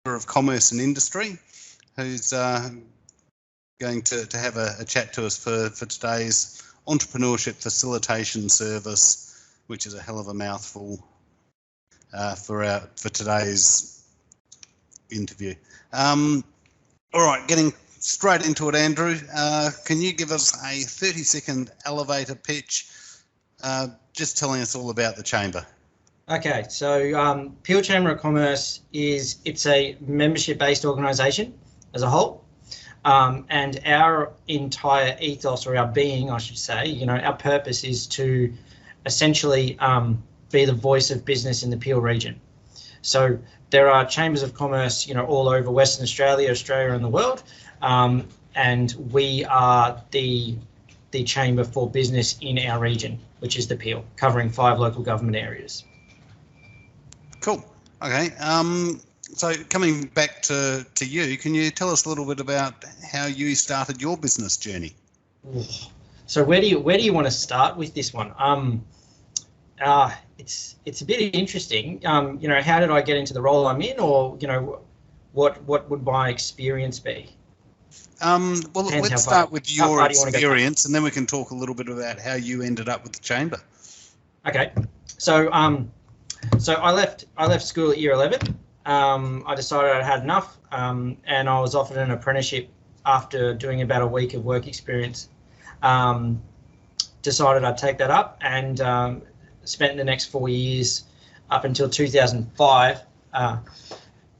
of Commerce and Industry, who's going to have a chat to us for today's entrepreneurship facilitation service, which is a hell of a mouthful for today's interview. All right, getting straight into it, Andrew. Can you give us a 30-second elevator pitch, just telling us all about the Chamber? Okay, so Peel Chamber of Commerce it's a membership-based organisation as a whole, and our entire ethos, or our being, I should say, our purpose is to essentially be the voice of business in the Peel region. So there are chambers of commerce, all over Western Australia, and the world, and we are the chamber for business in our region, which is the Peel, covering 5 local government areas. Cool. Okay. So coming back to you, can you tell us a little bit about how you started your business journey? So where do you want to start with this one? It's a bit interesting. How did I get into the role I'm in, or what would my experience be? Well, let's start with your experience, and then we can talk a little bit about how you ended up with the chamber. Okay. So I left school at year 11. I decided I'd had enough, and I was offered an apprenticeship after doing about a week of work experience. Decided I'd take that up, and spent the next 4 years up until 2005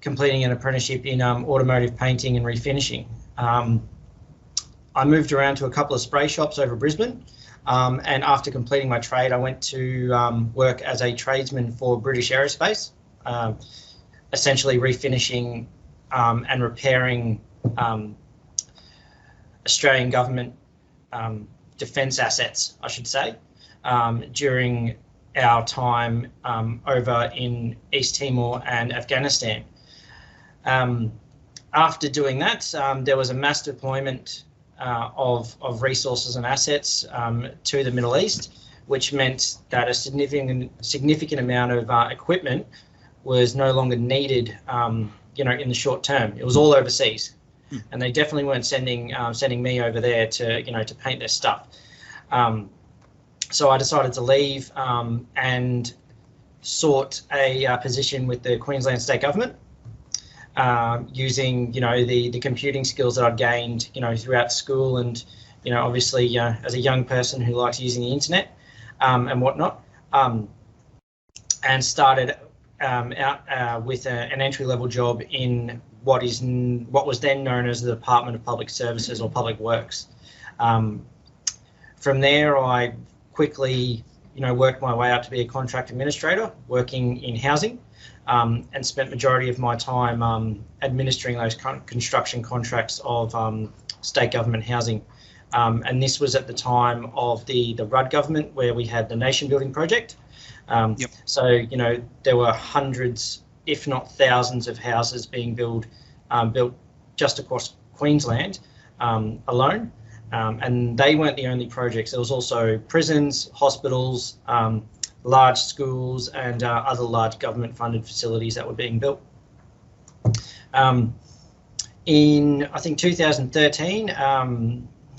completing an apprenticeship in automotive painting and refinishing. I moved around to a couple of spray shops over Brisbane. And after completing my trade, I went to work as a tradesman for British Aerospace, essentially refinishing and repairing Australian government defence assets, I should say, during our time over in East Timor and Afghanistan. After doing that, there was a mass deployment of resources and assets to the Middle East, which meant that a significant amount of equipment was no longer needed, in the short term. It was all overseas, and they definitely weren't sending me over there to paint their stuff. So I decided to leave and sought a position with the Queensland State Government. Using the computing skills that I'd gained throughout school, and obviously as a young person who likes using the internet and whatnot, and started out with an entry-level job in what was then known as the Department of Public Services or Public Works. From there, I quickly worked my way up to be a contract administrator working in housing. And spent majority of my time administering those construction contracts of state government housing. And this was at the time of the Rudd government, where we had the nation building project. Yep. So, there were hundreds, if not thousands, of houses being built just across Queensland alone. And they weren't the only projects. There was also prisons, hospitals, large schools, and other large government-funded facilities that were being built. In, I think, 2013,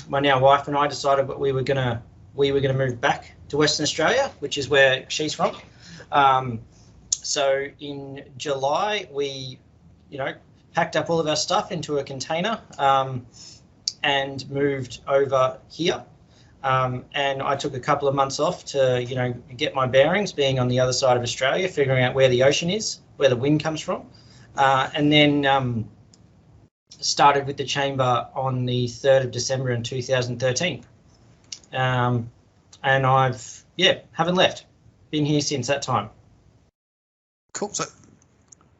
my now wife and I decided that we were gonna move back to Western Australia, which is where she's from. So in July, we, packed up all of our stuff into a container and moved over here. And I took a couple of months off to, get my bearings, being on the other side of Australia, figuring out where the ocean is, where the wind comes from, and then started with the chamber on the 3rd of December in 2013. And I've, haven't left. Been here since that time. Cool. So,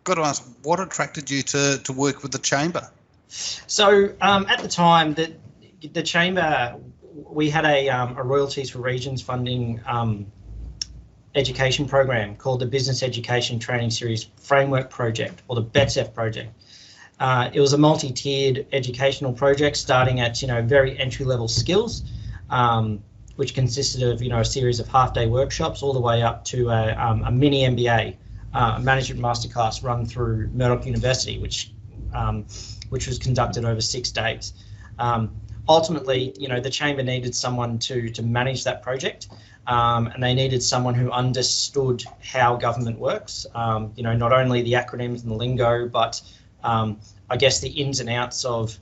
got to ask, what attracted you to work with the chamber? So, at the time, the chamber, we had a Royalties for Regions funding education program called the Business Education Training Series Framework Project, or the BETSEF project. It was a multi-tiered educational project starting at, very entry-level skills, which consisted of, a series of half-day workshops all the way up to a mini MBA management masterclass run through Murdoch University, which was conducted over 6 days. Ultimately, the chamber needed someone to manage that project, and they needed someone who understood how government works. Not only the acronyms and the lingo, but I guess the ins and outs of,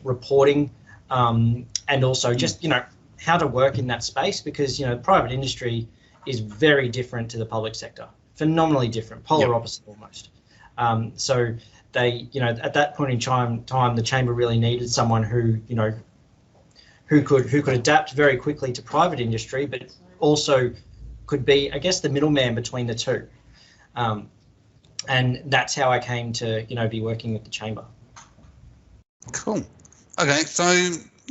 reporting, and also just how to work in that space, because private industry is very different to the public sector, phenomenally different, polar opposite almost. So they, at that point in time, the chamber really needed someone who could adapt very quickly to private industry, but also could be, the middleman between the two. And that's how I came to, be working with the chamber. Cool. Okay, so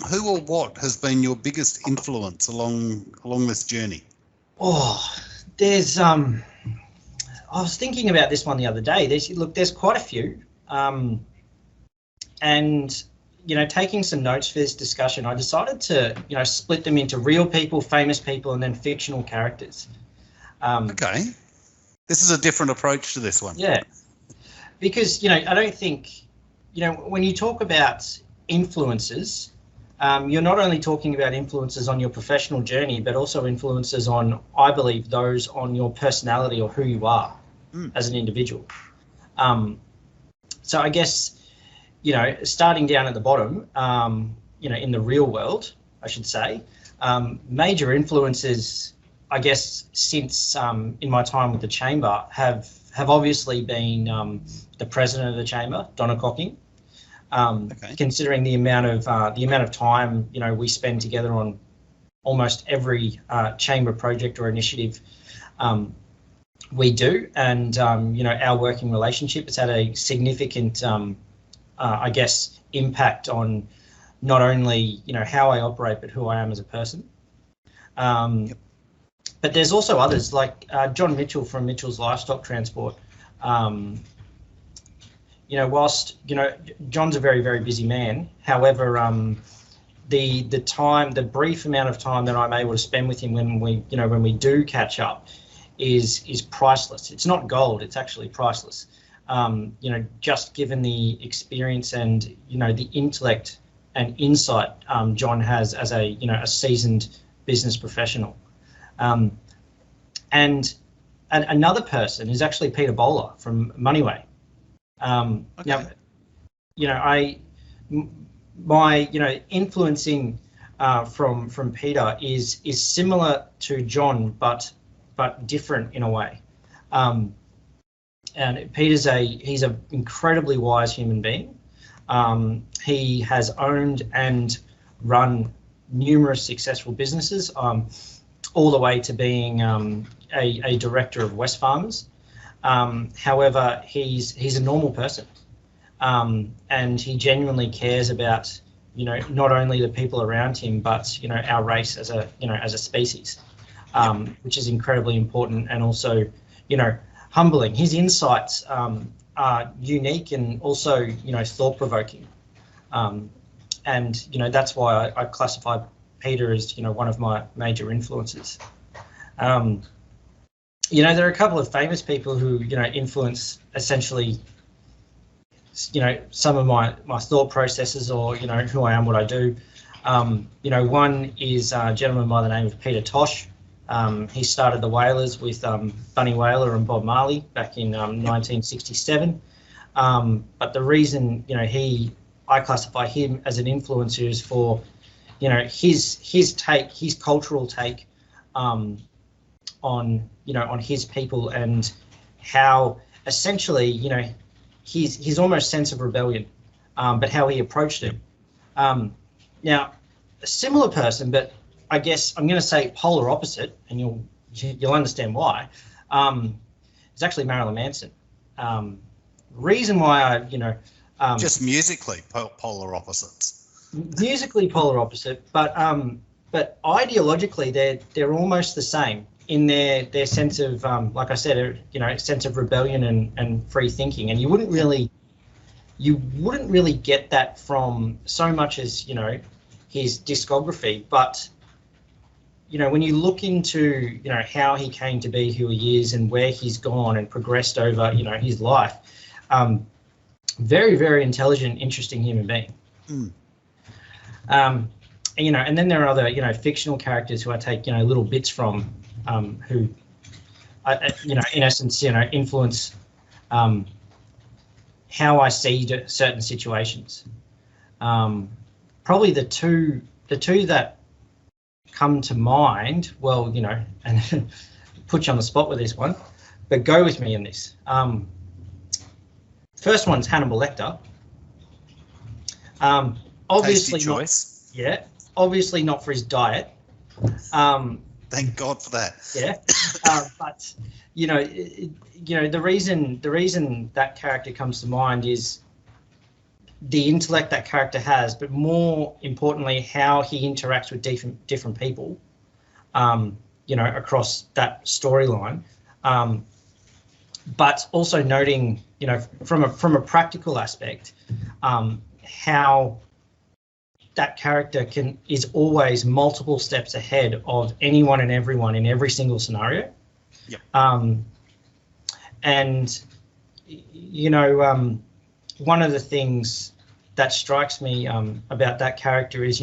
who or what has been your biggest influence along this journey? Oh, there's I was thinking about this one the other day. There's quite a few. And taking some notes for this discussion, I decided to split them into real people, famous people, and then fictional characters. Okay. This is a different approach to this one. Yeah, because I don't think when you talk about influences, you're not only talking about influences on your professional journey, but also influences on, I believe, those on your personality or who you are as an individual. So I guess, starting down at the bottom, in the real world, I should say, major influences, I guess, since in my time with the chamber have obviously been the president of the chamber, Donna Cocking. Considering the amount of time we spend together on almost every chamber project or initiative we do, and our working relationship has had a significant impact on not only how I operate, but who I am as a person. But there's also others like John Mitchell from Mitchell's Livestock Transport. Whilst John's a very, very busy man, however, the brief amount of time that I'm able to spend with him when we do catch up is priceless. It's not gold, it's actually priceless. Just given the experience and the intellect and insight John has as a seasoned business professional. And another person is actually Peter Bowler from Moneyway. My influencing from Peter is similar to John, but different in a way. And Peter's he's an incredibly wise human being. He has owned and run numerous successful businesses, all the way to being a director of Wesfarmers. However, he's a normal person, and he genuinely cares about not only the people around him, but our race as a species, which is incredibly important, and also humbling. His insights are unique and also thought-provoking, and that's why I classify Peter as one of my major influences. There are a couple of famous people who influence essentially some of my thought processes, or who I am, what I do. One is a gentleman by the name of Peter Tosh. He started the Whalers with Bunny Whaler and Bob Marley back in 1967. But the reason I classify him as an influencer is for his cultural take on his people, and how essentially his almost sense of rebellion, but how he approached it. Now, a similar person, but I guess I'm going to say polar opposite, and you'll understand why. It's actually Marilyn Manson. Reason why I just musically polar opposites. Musically polar opposite, but ideologically they're almost the same in their sense of like I said, sense of rebellion and free thinking. And you wouldn't really get that from so much as his discography, but when you look into, how he came to be who he is and where he's gone and progressed over, his life, very, very intelligent, interesting human being. And then there are other, fictional characters who I take, little bits from, who, in essence, influence how I see certain situations. Probably the two that come to mind, well, and put you on the spot with this one, but go with me in this. First one's Hannibal Lecter. Obviously Tasty choice. Obviously not for his diet. Thank God for that. Yeah, but the reason that character comes to mind is the intellect that character has, but more importantly, how he interacts with different people, across that storyline. But also noting, from a practical aspect, how that character is always multiple steps ahead of anyone and everyone in every single scenario. Yep. And one of the things that strikes me about that character is,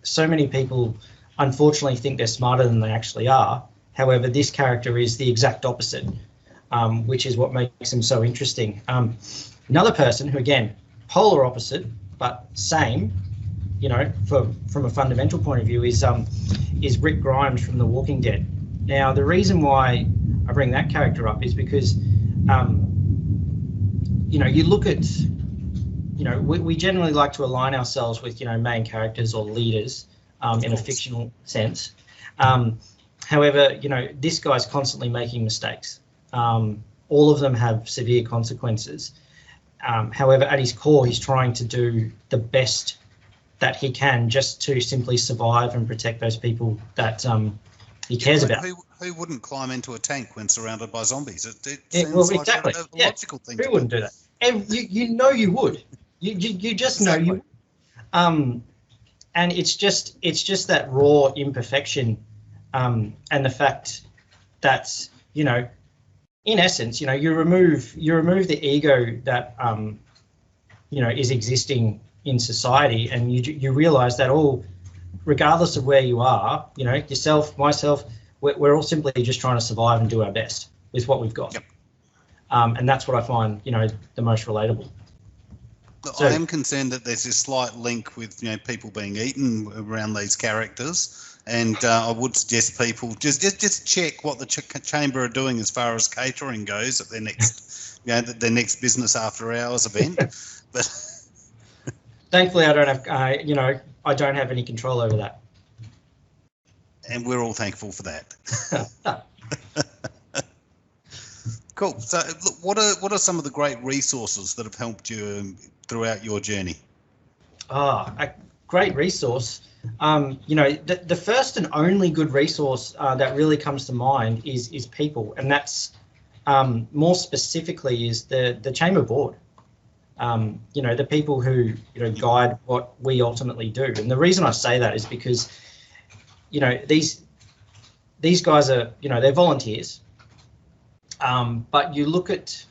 so many people unfortunately think they're smarter than they actually are. However, this character is the exact opposite, which is what makes him so interesting. Another person who, again, polar opposite, but same, from a fundamental point of view, is Rick Grimes from The Walking Dead. Now, the reason why I bring that character up is because, you look at, we generally like to align ourselves with, main characters or leaders in a fictional sense. However, this guy's constantly making mistakes. All of them have severe consequences. However, at his core, he's trying to do the best that he can just to simply survive and protect those people that he cares about. Who wouldn't climb into a tank when surrounded by zombies? It seems exactly. Like a logical thing. Who wouldn't do that? And you would. You just know you would. And it's just that raw imperfection, and the fact that, in essence, you remove the ego that is existing in society, and you realize that regardless of where you are, yourself, myself, we're all simply just trying to survive and do our best with what we've got. Yep. And that's what I find, the most relatable. I am concerned that there's this slight link with, people being eaten around these characters, and I would suggest people just check what the chamber are doing as far as catering goes at their next, their next business after hours event. But thankfully, I don't have, I don't have any control over that. And we're all thankful for that. Cool. So, look, what are some of the great resources that have helped you throughout your journey? A great resource. The first and only good resource that really comes to mind is people, and that's more specifically is the chamber board. The people who guide what we ultimately do. And the reason I say that is because these guys are they're volunteers. But you look at,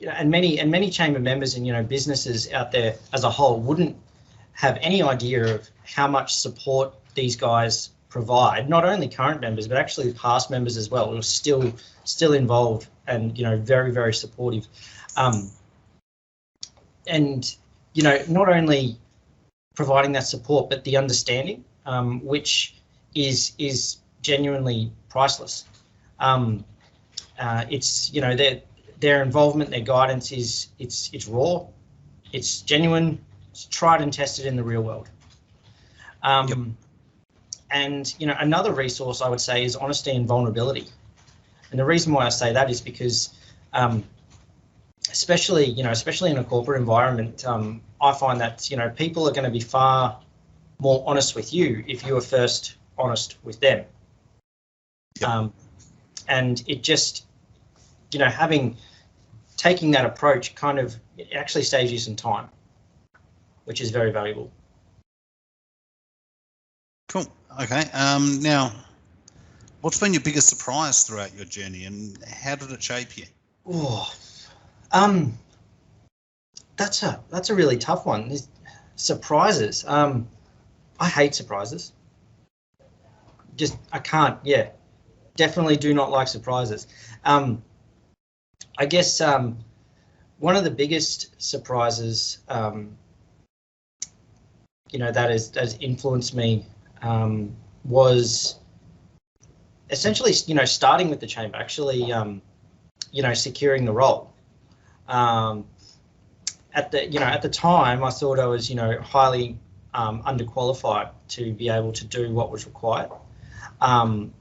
and many chamber members and businesses out there as a whole wouldn't have any idea of how much support these guys provide. Not only current members, but actually past members as well, who are still involved and very, very supportive. And not only providing that support, but the understanding, which is genuinely priceless. It's their involvement, their guidance it's raw, it's genuine, it's tried and tested in the real world. Yep. And another resource I would say is honesty and vulnerability. And the reason why I say that is because especially in a corporate environment, I find that people are going to be far more honest with you if you are first honest with them. Yep. And it just taking that approach it actually saves you some time, which is very valuable. Cool. Okay. Now, What's been your biggest surprise throughout your journey, and how did it shape you? Oh, that's a really tough one. There's surprises. I hate surprises. I can't. Yeah, definitely do not like surprises. I guess one of the biggest surprises, that has influenced me was essentially, starting with the chamber, actually, securing the role. At the time, I thought I was, highly underqualified to be able to do what was required. And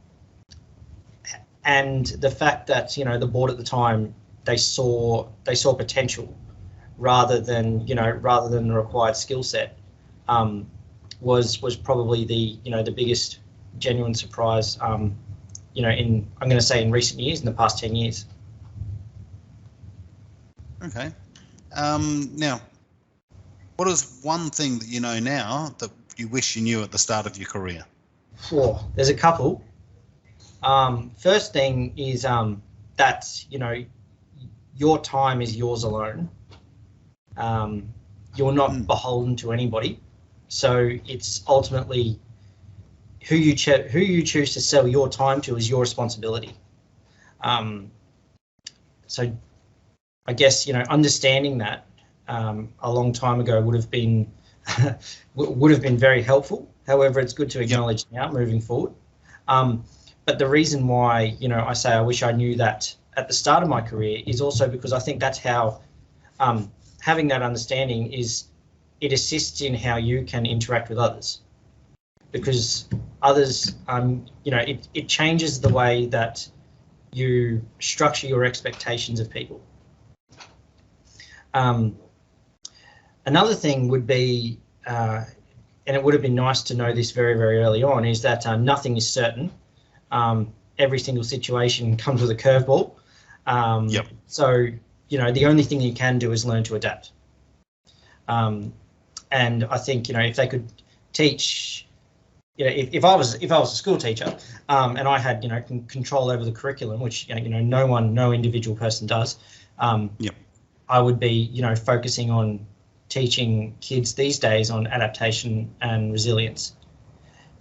the fact that, the board at the time, they saw potential rather than the required skill set, was probably the biggest genuine surprise, I'm going to say in recent years, in the past 10 years. Okay. Now, what is one thing that you know now that you wish you knew at the start of your career? There's a couple. First thing is that, your time is yours alone. You're not beholden to anybody. So it's ultimately who you choose to sell your time to is your responsibility. So I guess, understanding that a long time ago would have been very helpful. However, it's good to acknowledge now moving forward. But the reason why, I say I wish I knew that at the start of my career is also because I think that's how having that understanding it assists in how you can interact with others. Because others, it changes the way that you structure your expectations of people. Another thing would be, and it would have been nice to know this very, very early on, is that nothing is certain. Every single situation comes with a curveball. So, the only thing you can do is learn to adapt. And I think, if they could teach, if I was a school teacher and I had, control over the curriculum, which, no individual person does, I would be, focusing on teaching kids these days on adaptation and resilience,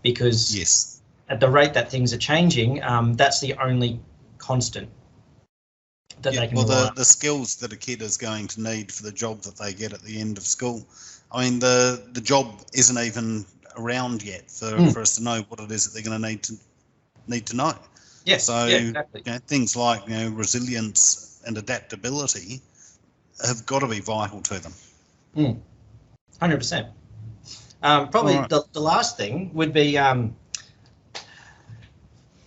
because at the rate that things are changing, that's the only constant that they can rely on. The skills that a kid is going to need for the job that they get at the end of school. I mean, the job isn't even around yet for us to know what it is that they're going to need to know. Yes. So exactly. Things like resilience and adaptability have got to be vital to them. 100%. Probably right. The last thing would be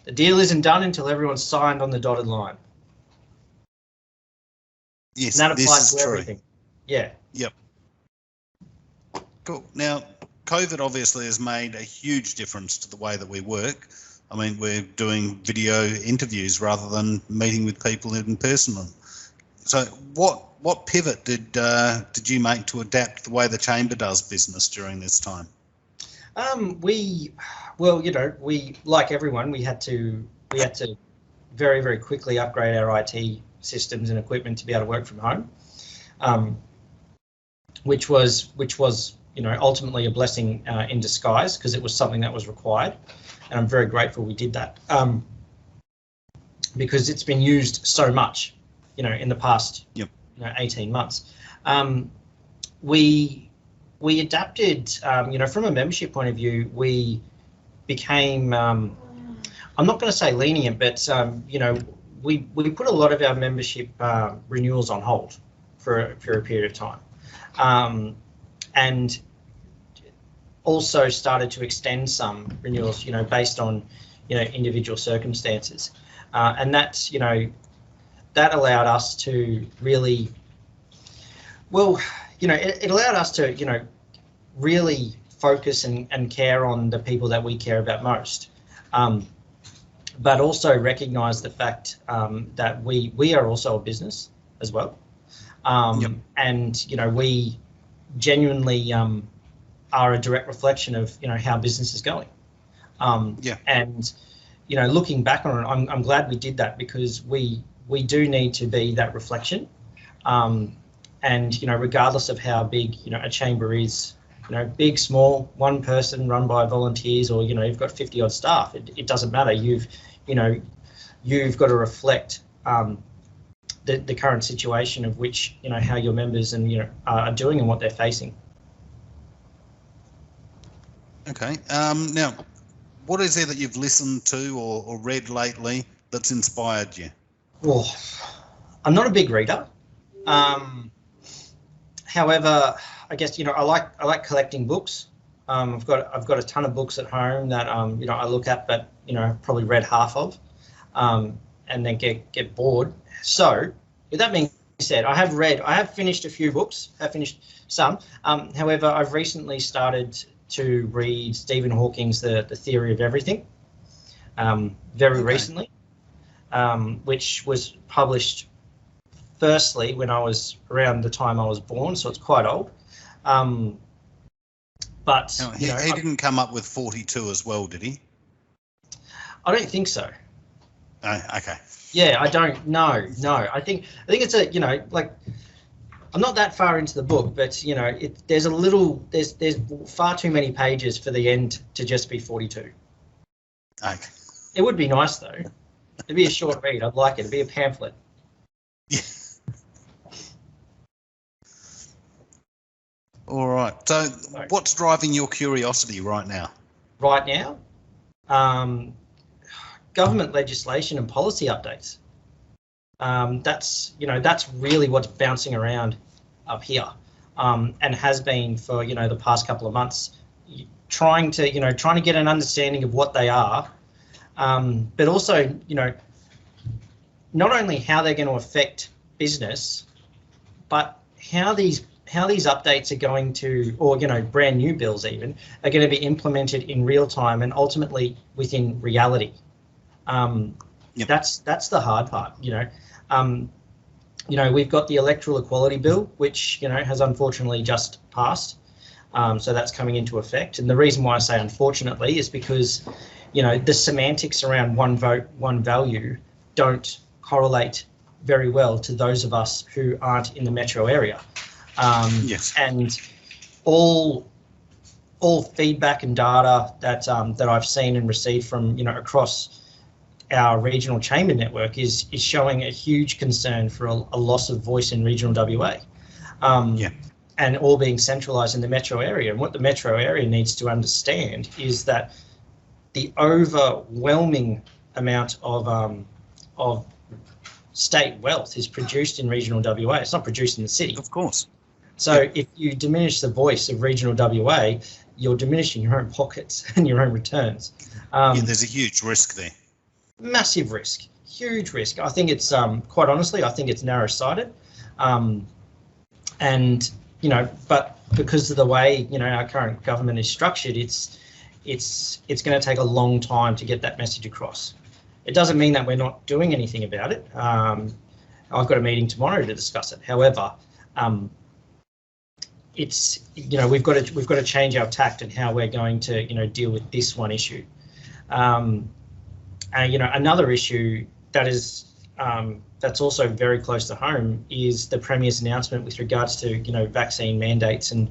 the deal isn't done until everyone's signed on the dotted line. Yes, and that applies to true. Everything. Yeah. Yep. Cool. Now, COVID obviously has made a huge difference to the way that we work. I mean, we're doing video interviews rather than meeting with people in person. So what pivot did you make to adapt the way the chamber does business during this time? We like everyone, we had to very, very quickly upgrade our IT systems and equipment to be able to work from home, which was ultimately a blessing in disguise, because it was something that was required, and I'm very grateful we did that, because it's been used so much, in the past 18 months. We adapted, from a membership point of view, we became, I'm not going to say lenient, but, we put a lot of our membership renewals on hold for a period of time. And also started to extend some renewals, based on, individual circumstances. And that's, that allowed us to really, it allowed us to, really focus and care on the people that we care about most. But also recognise the fact that we are also a business as well. And, we genuinely are a direct reflection of, how business is going. And, you know, looking back on it, I'm glad we did that, because we do need to be that reflection. And, you know, regardless of how big, you know, a chamber is, you know, big, small, one person run by volunteers, or, you know, you've got 50 odd staff, it doesn't matter. You've got to reflect the current situation of which, you know, how your members and, you know, are doing and what they're facing. Okay. Now, what is there that you've listened to or read lately that's inspired you? Well, I'm not a big reader. However, I guess, you know, I like collecting books. I've got a ton of books at home that you know, I look at, but, you know, I've probably read half of, and then get bored. So with that being said, I have finished a few books. I've finished some. However, I've recently started to read Stephen Hawking's The Theory of Everything, very recently, which was published firstly when I was around the time I was born, so it's quite old. But no, he didn't come up with 42 as well, did he? I don't think so. Oh, okay. Yeah, I don't know. No, I think it's a, you know, like, I'm not that far into the book, but, you know, there's far too many pages for the end to just be 42. Okay. It would be nice though. It'd be a short read. I'd like it. It'd be a pamphlet. Yeah. All right. So, what's driving your curiosity right now? Right now, government legislation and policy updates. That's really what's bouncing around up here, and has been for, you know, the past couple of months, trying to get an understanding of what they are, but also, you know, not only how they're going to affect business, but how these updates are going to, or, you know, brand new bills even, are going to be implemented in real time and ultimately within reality. Yep. That's the hard part, you know. You know, we've got the Electoral Equality Bill, which, you know, has unfortunately just passed. So that's coming into effect. And the reason why I say unfortunately is because, you know, the semantics around one vote, one value don't correlate very well to those of us who aren't in the metro area. Yes. And all feedback and data that I've seen and received from, you know, across our regional chamber network is showing a huge concern for a loss of voice in regional WA, and all being centralised in the metro area. And what the metro area needs to understand is that the overwhelming amount of state wealth is produced in regional WA. It's not produced in the city. Of course. So if you diminish the voice of regional WA, you're diminishing your own pockets and your own returns. There's a huge risk there. Massive risk, huge risk. I think it's, quite honestly, I think it's narrow-sighted. And, you know, but because of the way, you know, our current government is structured, it's going to take a long time to get that message across. It doesn't mean that we're not doing anything about it. I've got a meeting tomorrow to discuss it. However, it's, you know, we've got to change our tact and how we're going to, you know, deal with this one issue. You know, another issue that is that's also very close to home is the Premier's announcement with regards to, you know, vaccine mandates and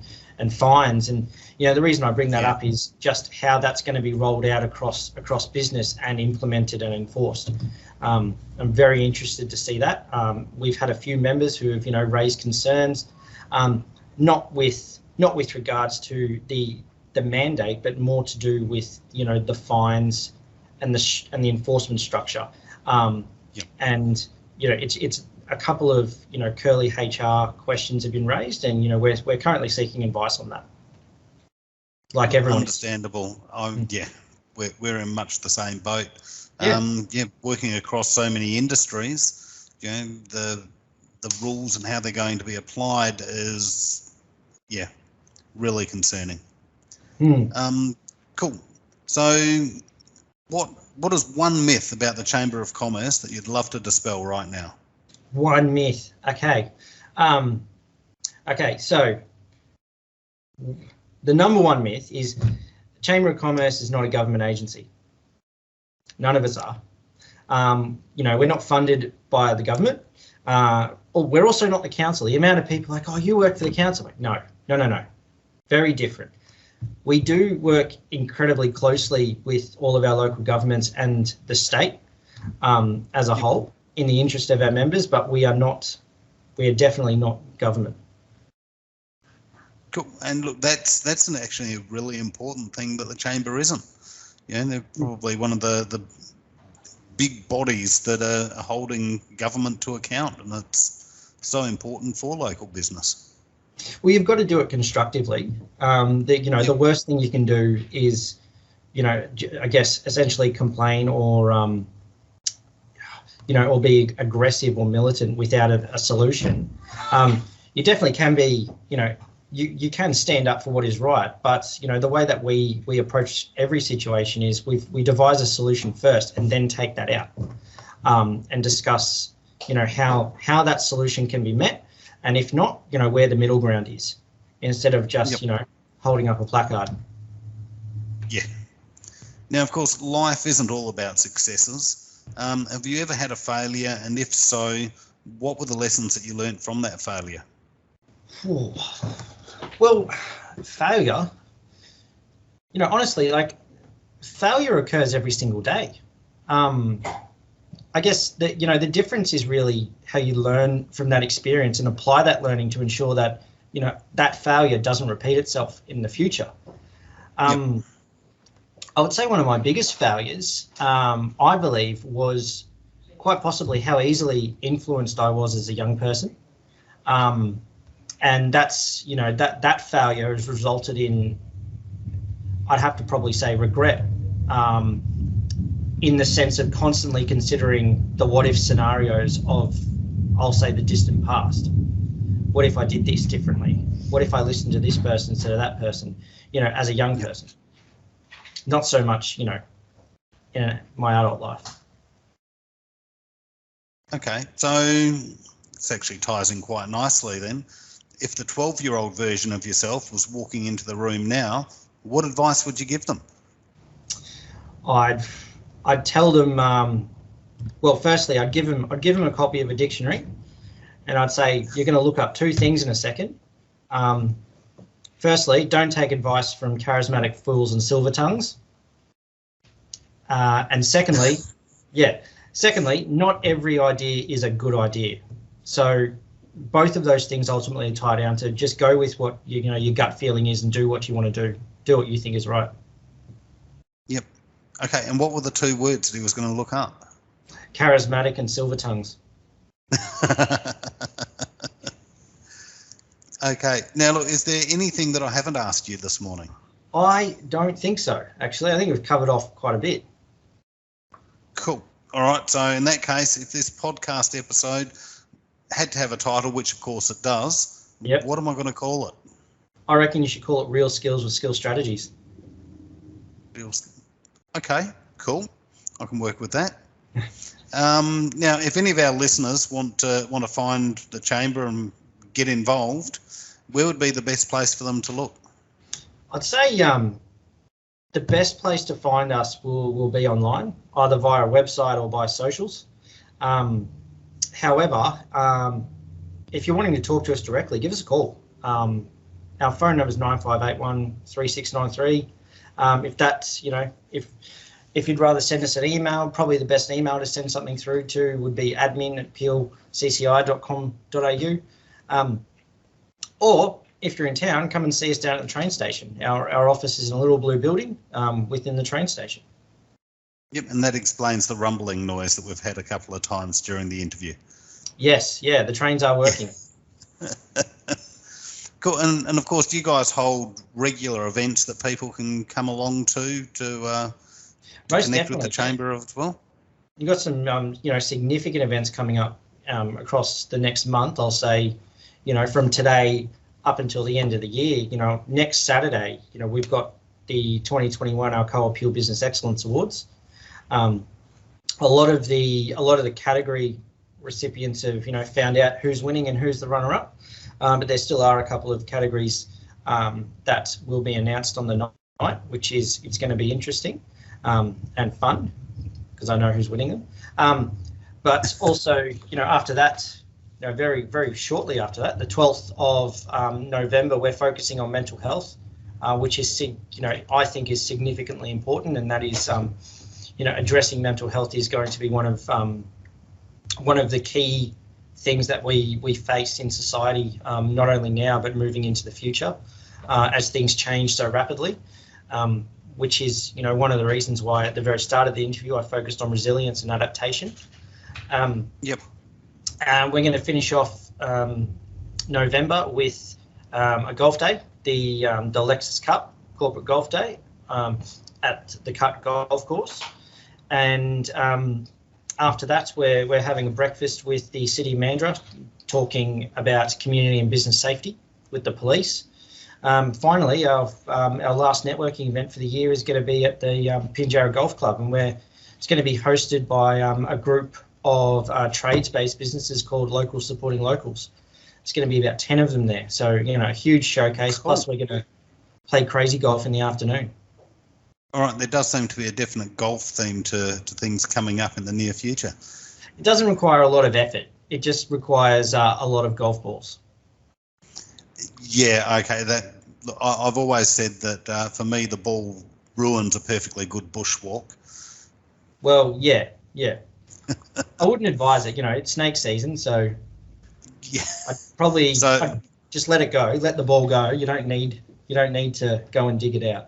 fines. And, you know, the reason I bring that up is just how that's going to be rolled out across business and implemented and enforced. I'm very interested to see that. We've had a few members who have, you know, raised concerns, not with regards to the mandate, but more to do with, you know, the fines and the enforcement structure. And, you know, it's a couple of, you know, curly HR questions have been raised, and, you know, we're currently seeking advice on that. Like everyone. Understandable. We're in much the same boat. Working across so many industries, you know, the rules and how they're going to be applied is, really concerning. Cool. So, what is one myth about the Chamber of Commerce that you'd love to dispel right now? One myth. Okay. So the number one myth is the Chamber of Commerce is not a government agency. None of us are. We're not funded by the government. We're also not the council. The amount of people like, oh, you work for the council. No. Very different. We do work incredibly closely with all of our local governments and the state as a whole in the interest of our members, but we are definitely not government. Cool. And look, that's actually a really important thing that the Chamber isn't. They're probably one of the big bodies that are holding government to account, and it's so important for local business. Well, you've got to do it constructively. The worst thing you can do is, I guess, essentially complain or, or be aggressive or militant without a solution. You definitely can be, you can stand up for what is right, but the way that we approach every situation is we devise a solution first and then take that out and discuss how that solution can be met, and if not, where the middle ground is, instead of just holding up a placard. Yeah. Now, of course, life isn't all about successes. Have you ever had a failure, and if so, what were the lessons that you learned from that failure? Well, failure, honestly, failure occurs every single day. I guess the difference is really how you learn from that experience and apply that learning to ensure that, that failure doesn't repeat itself in the future. I would say one of my biggest failures, I believe, was quite possibly how easily influenced I was as a young person. And that's, that failure has resulted in, I'd have to probably say, regret, in the sense of constantly considering the what if scenarios of, I'll say, the distant past. What if I did this differently? What if I listened to this person instead of that person, as a young person? Not so much, in my adult life. Okay, so this actually ties in quite nicely then. If the 12-year-old version of yourself was walking into the room now, what advice would you give them? I'd tell them, well, firstly, I'd give them a copy of a dictionary, and I'd say, you're going to look up two things in a second. Firstly, don't take advice from charismatic fools and silver tongues. And secondly, not every idea is a good idea. So both of those things ultimately tie down to just go with what your gut feeling is and do what you want to do. Do what you think is right. Yep. Okay, and what were the two words that he was going to look up? Charismatic and silver tongues. Okay, now look, is there anything that I haven't asked you this morning? I don't think so, actually. I think we've covered off quite a bit. Cool. All right, so in that case, if this podcast episode had to have a title, which of course it does, what am I going to call it? I reckon you should call it Real Skills with Skill Strategies. Okay, cool. I can work with that. Now, if any of our listeners want to find the Chamber and get involved, where would be the best place for them to look? I'd say the best place to find us will be online, either via a website or by socials. However, if you're wanting to talk to us directly, give us a call. Our phone number is 9581 3693. If that's, if you'd rather send us an email, probably the best email to send something through to would be admin@peelcci.com.au. Or if you're in town, come and see us down at the train station. Our office is in a little blue building within the train station. Yep, and that explains the rumbling noise that we've had a couple of times during the interview. Yes, yeah, the trains are working. Cool, and of course, do you guys hold regular events that people can come along to connect with the Chamber as well? You've got some, significant events coming up across the next month. I'll say, from today up until the end of the year. Next Saturday, we've got the 2021 Alcoa Peel Business Excellence Awards. A lot of the category recipients have, found out who's winning and who's the runner-up. But there still are a couple of categories that will be announced on the night, which is it's going to be interesting and fun. because I know who's winning them. But also, after that, very, very shortly after that, the 12th of November, we're focusing on mental health, which is, I think is significantly important, and that is, addressing mental health is going to be one of the key things that we face in society, not only now but moving into the future, as things change so rapidly, which is one of the reasons why at the very start of the interview I focused on resilience and adaptation. Yep. We're going to finish off November with a golf day, the Lexus Cup Corporate Golf Day at the Cut Golf Course, and after that, we're having a breakfast with the City of Mandurah, talking about community and business safety with the police. Finally, our last networking event for the year is going to be at the Pinjarra Golf Club, and it's going to be hosted by a group of trades-based businesses called Locals Supporting Locals. It's going to be about 10 of them there, so a huge showcase. Cool. Plus, we're going to play crazy golf in the afternoon. All right, there does seem to be a definite golf theme to things coming up in the near future. It doesn't require a lot of effort. It just requires a lot of golf balls. Yeah, okay. I've always said that for me, the ball ruins a perfectly good bushwalk. Well, yeah. I wouldn't advise it. It's snake season, so yeah. I'd just let it go. Let the ball go. You don't need to go and dig it out.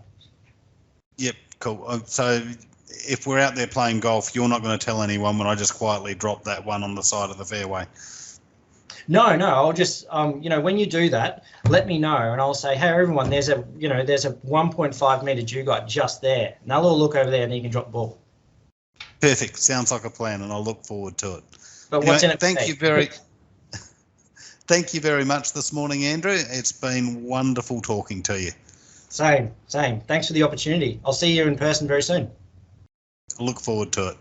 Yep, cool. So if we're out there playing golf, you're not going to tell anyone when I just quietly drop that one on the side of the fairway? No, I'll just, when you do that, let me know, and I'll say, hey, everyone, there's a 1.5 metre dugite just there. And they'll all look over there and you can drop the ball. Perfect. Sounds like a plan, and I'll look forward to it. But what's in it? Thank you very much this morning, Andrew. It's been wonderful talking to you. Same. Thanks for the opportunity. I'll see you in person very soon. I look forward to it.